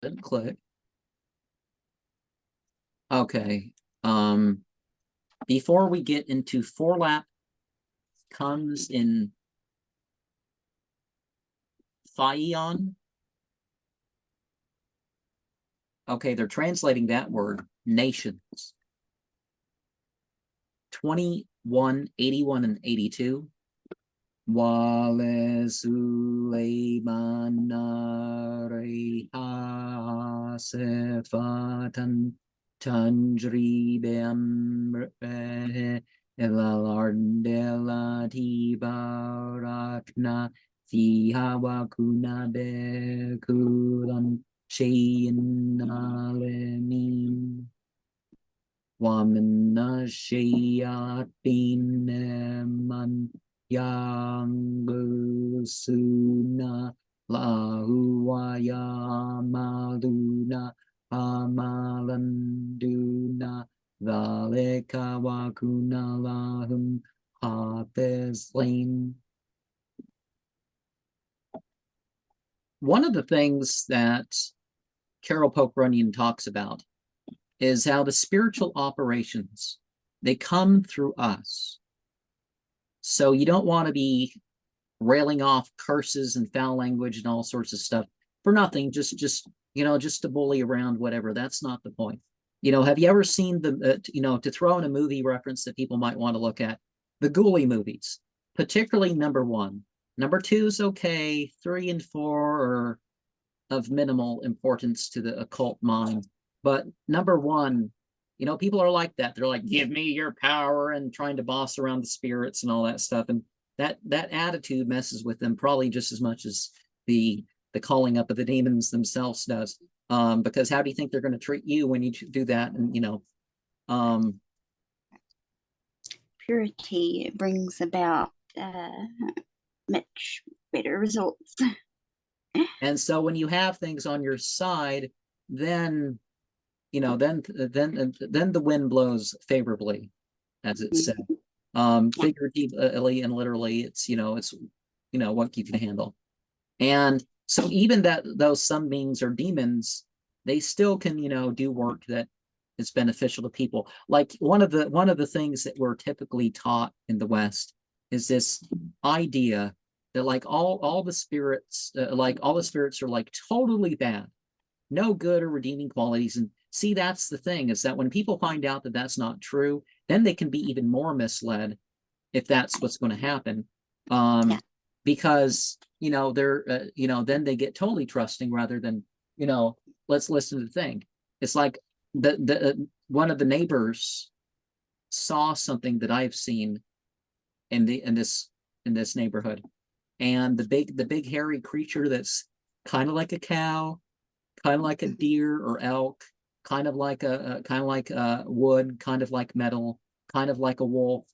Didn't click. Okay. Before we get into Forlap Comes in Fyion. Okay, they're translating that word, nations. 21, 81, and 82. Wale Suleiman Sefatan Tanjri Bem Elardela Tibarakna Fihabakuna Bekuran Shayin Alemin Wamina Shayat Bin Man Yang Lahuaya Maluna Amalanduna Valeka Wakuna Lahum Hapeslain. One of the things that Carol Pope Runyon talks about is how the spiritual operations, they come through us. So you don't want to be railing off curses and foul language and all sorts of stuff for nothing, just to bully around, whatever. That's not the point. Have you ever seen the, to throw in a movie reference that people might want to look at, the Ghoulie movies, particularly number 1. Number 2 is okay. 3 and 4 are of minimal importance to the occult mind. But number 1, people are like that. They're like, give me your power, and trying to boss around the spirits and all that stuff. And that attitude messes with them probably just as much as the calling up of the demons themselves does. Because how do you think they're going to treat you when you do that? And purity brings about much better results. And so when you have things on your side, then then the wind blows favorably, as it said. Figuratively and literally, it's what you can handle. And so even though some beings are demons, they still can do work that is beneficial to people. Like one of the things that we're typically taught in the West is this idea that all the spirits are like totally bad, no good or redeeming qualities. And see, that's the thing, is that when people find out that that's not true, then they can be even more misled if that's what's going to happen. Because they're then they get totally trusting rather than let's listen to the thing. It's like the one of the neighbors saw something that I've seen in this neighborhood, and the big hairy creature that's kind of like a cow, kind of like a deer or elk, kind of like wood, kind of like metal, kind of like a wolf.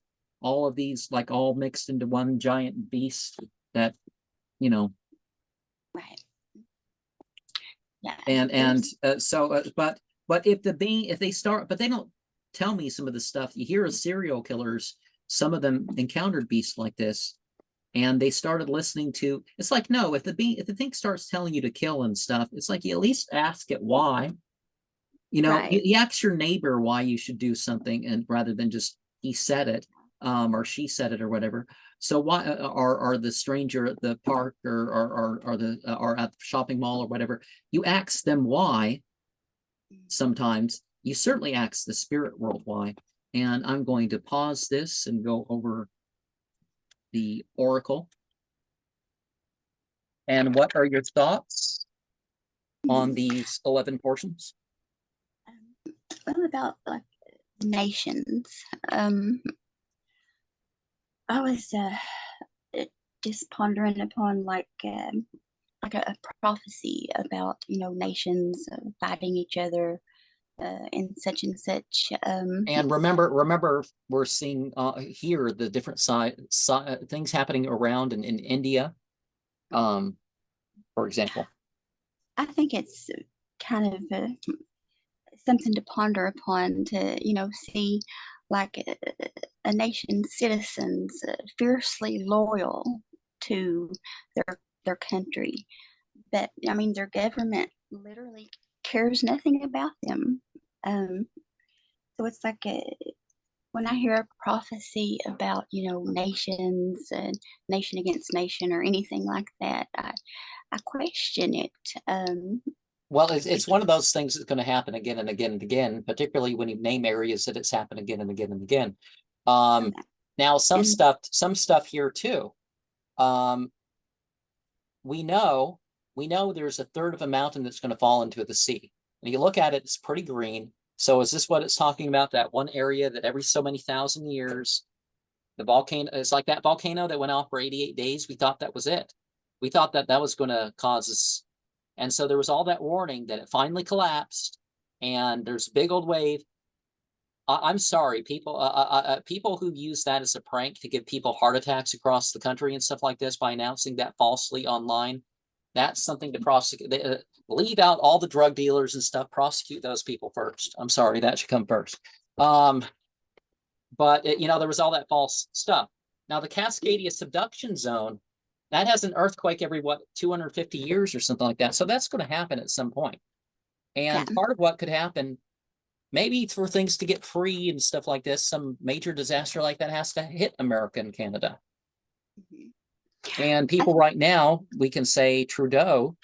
All of these all mixed into one giant beast that right. Yeah. But if they start, but they don't tell me some of the stuff. You hear of serial killers, some of them encountered beasts like this, and they started listening to. It's like, no, if the thing starts telling you to kill and stuff, it's like you at least ask it why. Right. You ask your neighbor why you should do something, and rather than just he said it, or she said it, or whatever. So why are the stranger at the park or at the shopping mall or whatever? You ask them why. Sometimes you certainly ask the spirit world why. And I'm going to pause this and go over the oracle. And what are your thoughts on these 11 portions? What about nations? I was just pondering upon a prophecy about nations fighting each other in such and such. And remember, we're seeing here the different things happening around in India, for example. I think it's kind of something to ponder upon, to see a nation's citizens fiercely loyal to their country, but I mean their government literally cares nothing about them. So it's like when I hear a prophecy about, nations and nation against nation or anything like that, I question it. Well, it's one of those things that's going to happen again and again and again, particularly when you name areas that it's happened again and again and again. Now some stuff here too. We know there's a third of a mountain that's going to fall into the sea. And you look at it, it's pretty green. So is this what it's talking about? That one area that every so many thousand years, the volcano, it's like that volcano that went off for 88 days. We thought that was it. We thought that was going to cause us. And so there was all that warning that it finally collapsed and there's a big old wave. I'm sorry, people who use that as a prank to give people heart attacks across the country and stuff like this by announcing that falsely online. That's something to prosecute. Leave out all the drug dealers and stuff. Prosecute those people first. I'm sorry, that should come first. But there was all that false stuff. Now the Cascadia subduction zone, that has an earthquake every 250 years or something like that. So that's going to happen at some point. And part of what could happen, maybe for things to get free and stuff like this, some major disaster like that has to hit America and Canada. And people right now, we can say Trudeau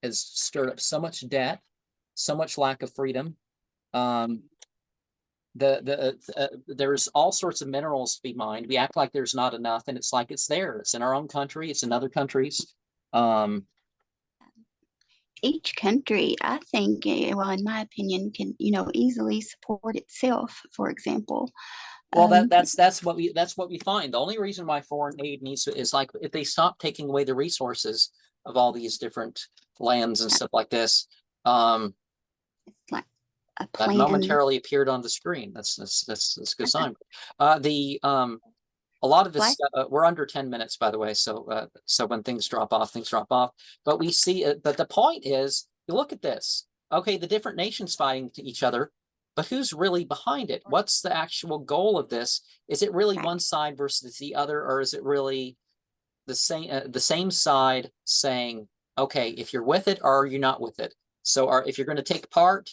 has stirred up so much debt, so much lack of freedom. There's all sorts of minerals to be mined. We act like there's not enough, and it's like it's there. It's in our own country. It's in other countries. Each country, I think, well, in my opinion, can easily support itself. For example. Well, that's what we find. The only reason why foreign aid needs to is like if they stop taking away the resources of all these different lands and stuff like this. It's like a plan. That momentarily appeared on the screen. That's a good sign. A lot of this we're under 10 minutes, by the way. So when things drop off, things drop off. But we see it. But the point is, you look at this. Okay, the different nations fighting to each other. But who's really behind it? What's the actual goal of this? Is it really one side versus the other, or is it really the same side saying, okay, if you're with it or you're not with it? So if you're going to take part,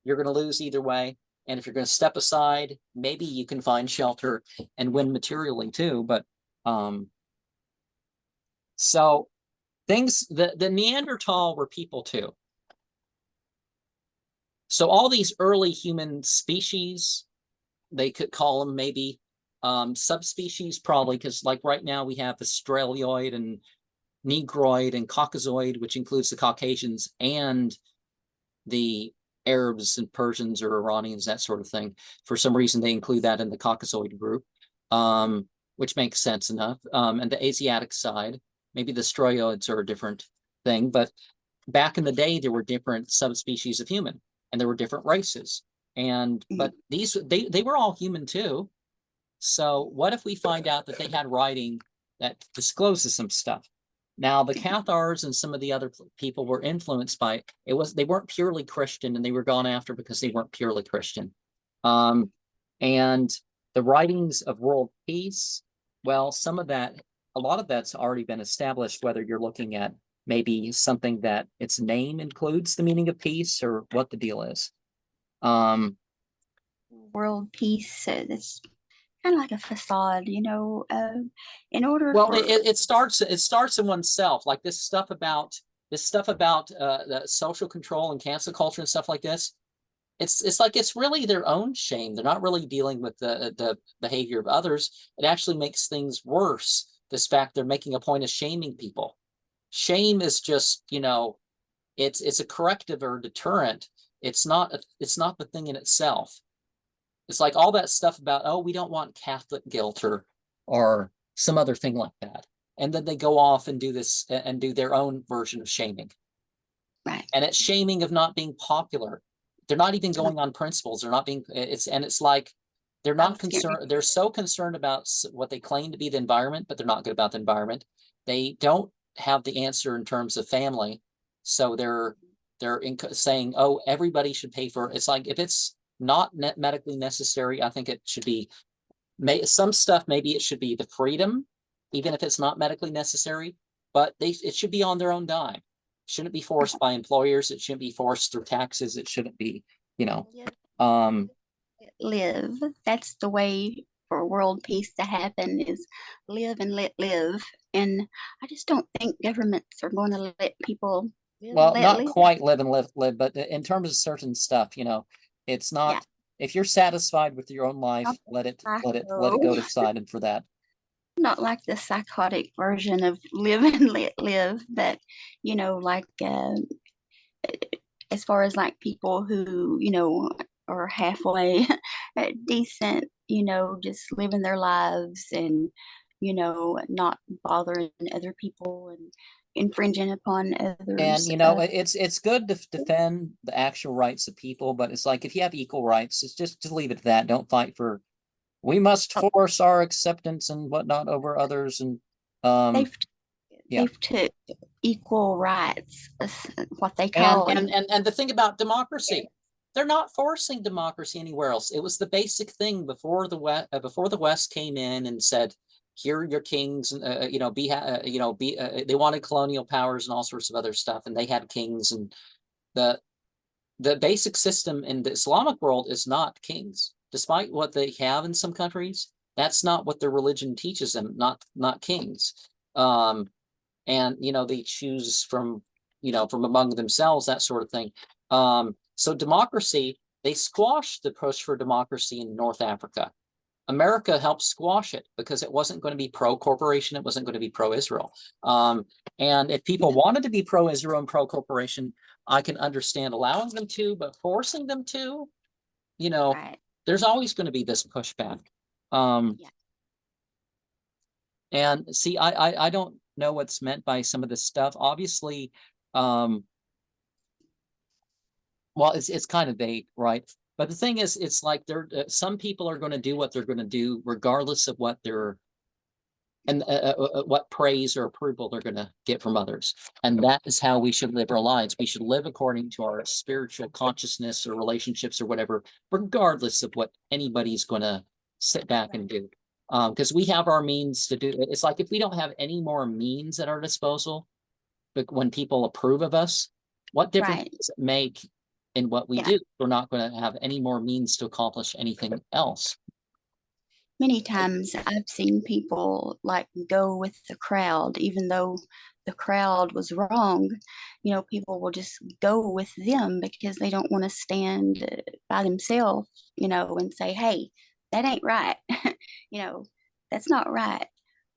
you're going to lose either way. And if you're going to step aside, maybe you can find shelter and win materially too. But so the Neanderthal were people too. So all these early human species, they could call them maybe subspecies, probably, because like right now we have Australoid and Negroid and Caucasoid, which includes the Caucasians and the Arabs and Persians or Iranians, that sort of thing. For some reason, they include that in the Caucasoid group, which makes sense enough. And the Asiatic side, maybe the Stroyoids are a different thing, but back in the day, there were different subspecies of human. And there were different races, but they were all human too. So what if we find out that they had writing that discloses some stuff? Now the Cathars and some of the other people were influenced by it. They weren't purely Christian, and they were gone after because they weren't purely Christian. And the writings of world peace, well, a lot of that's already been established. Whether you're looking at maybe something that its name includes the meaning of peace or what the deal is. World peace, that's kind of like a facade, in order it starts in oneself, like this stuff about the social control and cancel culture and stuff like this. It's like it's really their own shame. They're not really dealing with the behavior of others. It actually makes things worse. This fact they're making a point of shaming people. Shame is just, it's a corrective or deterrent. It's not the thing in itself. It's like all that stuff about, oh, we don't want Catholic guilt or some other thing like that. And then they go off and do this and do their own version of shaming. Right. And it's shaming of not being popular. They're not even going on principles. They're not being, it's like, they're not concerned. They're so concerned about what they claim to be the environment, but they're not good about the environment. They don't have the answer in terms of family, so they're saying, oh, everybody should pay for it. It's like if it's not medically necessary, I think it should be some stuff. Maybe it should be the freedom, even if it's not medically necessary, but it should be on their own dime. shouldn't be forced by employers. It shouldn't be forced through taxes. It shouldn't be, Live, um, live. That's the way for world peace to happen is live and let live. And I just don't think governments are going to let people live and well, let not live. quite live and live, but in terms of certain stuff, it's Yeah. not, if you're satisfied with your own life, Not let it go to psycho, side and for that. not like the psychotic version of live and let live, but like as far as like people who, are halfway decent, just living their lives and, not bothering other people and infringing upon And others. it's good to defend the actual rights of people, but it's like if you have equal rights, it's just leave it at that. Don't fight for we must force our acceptance and whatnot over others. And They've yeah. they've took equal rights, what they And call the thing about democracy, they're not forcing democracy anywhere else. It was the basic thing before the West came in and said, "Here are your kings," and they wanted colonial powers and all sorts of other stuff, and they had kings. And the basic system in the Islamic world is not kings, despite what they have in some countries. That's not what their religion teaches them. Not kings. And they choose from among themselves, that sort of thing. So democracy, they squashed the push for democracy in North Africa. America helped squash it because it wasn't going to be pro-corporation. It wasn't going to be pro-Israel. And if people wanted to be pro-Israel and pro-corporation, I can understand allowing them to, but forcing them to, right. there's always going to be this pushback. Yeah. And see, I don't know what's meant by some of this stuff. Obviously, well, it's kind of vague, right? But the thing is, it's like some people are going to do what they're going to do, regardless of what what praise or approval they're going to get from others. And that is how we should live our lives. We should live according to our spiritual consciousness or relationships or whatever, regardless of what anybody's going to sit back and do. Because we have our means to do it. It's like if we don't have any more means at our disposal, but when people approve of us, what difference Right. does it make in what we Yeah. do? We're not going to have any more means to accomplish anything else. Many times I've seen people like go with the crowd, even though the crowd was wrong. People will just go with them because they don't want to stand by themselves, and say, hey, that ain't right. you know, that's not right.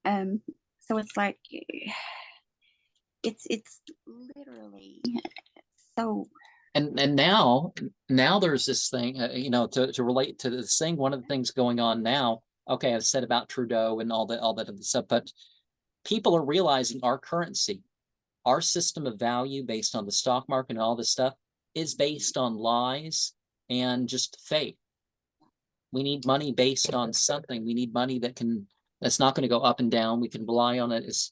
Um, so it's like it's literally so. And now there's this thing, to relate to this thing. One of the things going on now, okay, I've said about Trudeau and all that other stuff, but people are realizing our currency, our system of value based on the stock market and all this stuff is based on lies and just faith. We need money based on something. We need money that's not going to go up and down. We can rely on it. It's,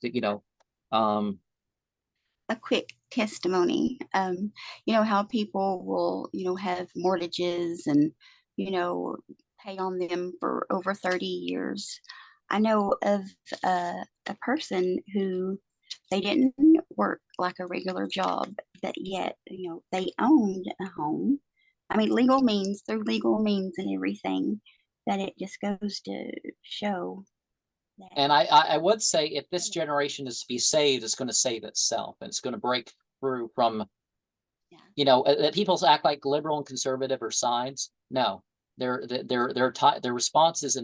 A quick testimony. How people will, have mortgages and, you know, pay on them for over 30 years. I know of a person who they didn't work like a regular job, but yet, they owned a home. I mean, through legal means and everything, that it just goes to show that. and I would say if this generation is to be saved, it's going to save itself, and it's going to break through from, that people act like liberal and conservative are sides. No, their responses and